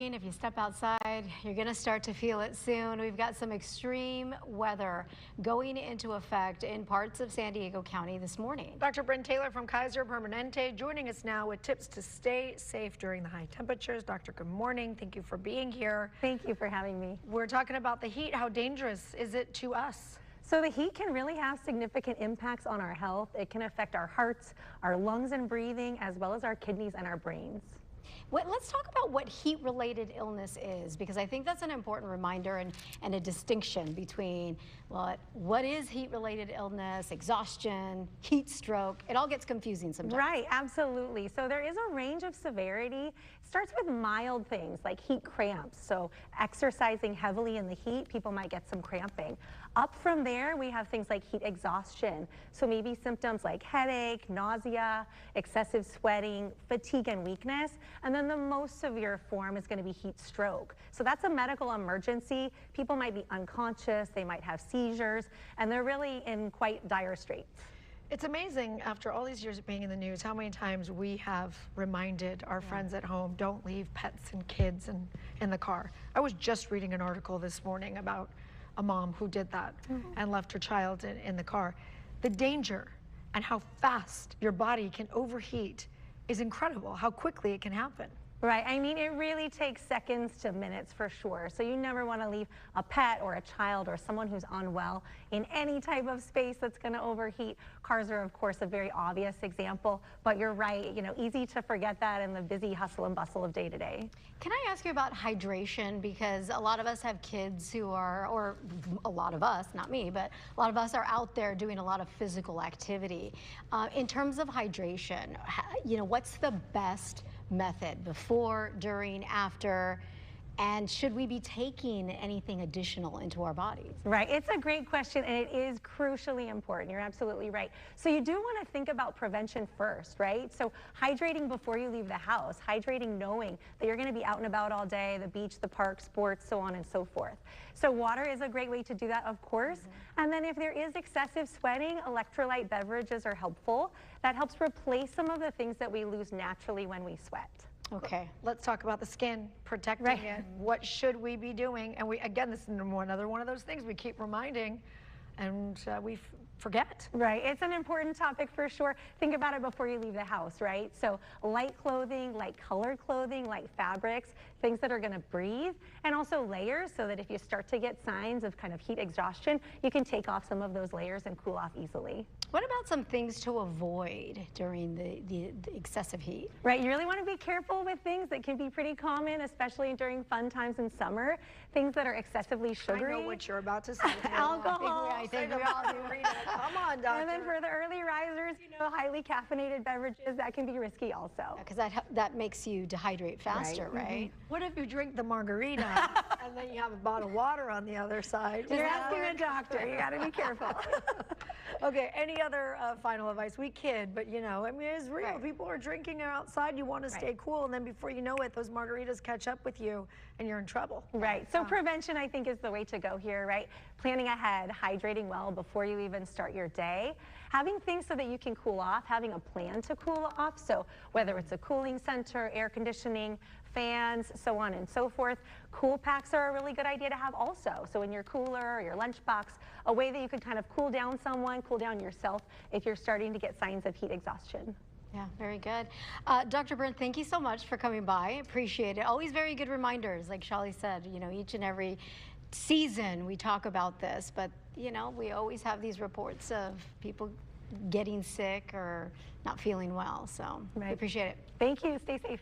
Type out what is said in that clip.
If you step outside, you're going to start to feel it soon. We've got some extreme weather going into effect in parts of San Diego County this morning. Dr. Bryn Taylor from Kaiser Permanente joining us now with tips to stay safe during the high temperatures. Doctor, good morning. Thank you for being here. Thank you for having me. We're talking about the heat. How dangerous is it to us? So the heat can really have significant impacts on our health. It can affect our hearts, our lungs and breathing, as well as our kidneys and our brains. Let's talk about what heat-related illness is, because I think that's an important reminder and a distinction between what is heat-related illness, exhaustion, heat stroke. It all gets confusing sometimes. Right, absolutely. So there is a range of severity. It starts with mild things like heat cramps. So exercising heavily in the heat, people might get some cramping. Up from there, we have things like heat exhaustion. So maybe symptoms like headache, nausea, excessive sweating, fatigue and weakness. And then the most severe form is going to be heat stroke. So that's a medical emergency. People might be unconscious, they might have seizures, and they're really in quite dire straits. It's amazing, after all these years of being in the news, how many times we have reminded our friends at home, don't leave pets and kids in the car. I was just reading an article this morning about a mom who did that and left her child in the car. The danger and how fast your body can overheat is incredible, how quickly it can happen. Right, I mean, it really takes seconds to minutes for sure. So you never want to leave a pet or a child or someone who's unwell in any type of space that's going to overheat. Cars are, of course, a very obvious example, but you're right, you know, easy to forget that in the busy hustle and bustle of day to day. Can I ask you about hydration? Because a lot of us have kids who are, or a lot of us, not me, but a lot of us are out there doing a lot of physical activity. In terms of hydration, you know, what's the best method before, during, after, and should we be taking anything additional into our bodies? Right, it's a great question and it is crucially important. You're absolutely right. So you do want to think about prevention first, right? So hydrating before you leave the house, hydrating knowing that you're going to be out and about all day, the beach, the park, sports, so on and so forth. So water is a great way to do that, of course. And then if there is excessive sweating, electrolyte beverages are helpful. That helps replace some of the things that we lose naturally when we sweat. Okay, let's talk about the skin, protecting it. What should we be doing? And again, this is another one of those things we keep reminding and we forget. Right, it's an important topic for sure. Think about it before you leave the house, right? So light clothing, light colored clothing, light fabrics, things that are going to breathe, and also layers so that if you start to get signs of kind of heat exhaustion, you can take off some of those layers and cool off easily. What about some things to avoid during the excessive heat? Right, you really want to be careful with things that can be pretty common, especially during fun times in summer. Things that are excessively sugary. I know what you're about to say. Alcohol. I think we all do. Come on, doctor. And then for the early risers, you know, highly caffeinated beverages, that can be risky also. Because that makes you dehydrate faster, right? What if you drink the margarita and then you have a bottle of water on the other side? You're asking a doctor. You got to be careful. Okay, any other final advice? We kid, but you know, I mean, it's real. Right. People are drinking outside. You want to stay cool, and then before you know it, those margaritas catch up with you, and you're in trouble. Right. So prevention, I think, is the way to go here, right? Planning ahead, hydrating well before you even start your day, having things so that you can cool off, having a plan to cool off. So whether it's a cooling center, air conditioning, fans, so on and so forth. Cool packs are a really good idea to have also. So in your cooler or your lunchbox, a way that you can kind of cool down someone, cool down yourself if you're starting to get signs of heat exhaustion. Yeah, very good. Dr. Bryn, thank you so much for coming by. Appreciate it. Always very good reminders. Like Shali said, you know, each and every season we talk about this, but you know, we always have these reports of people getting sick or not feeling well. So I appreciate it. Thank you. Stay safe.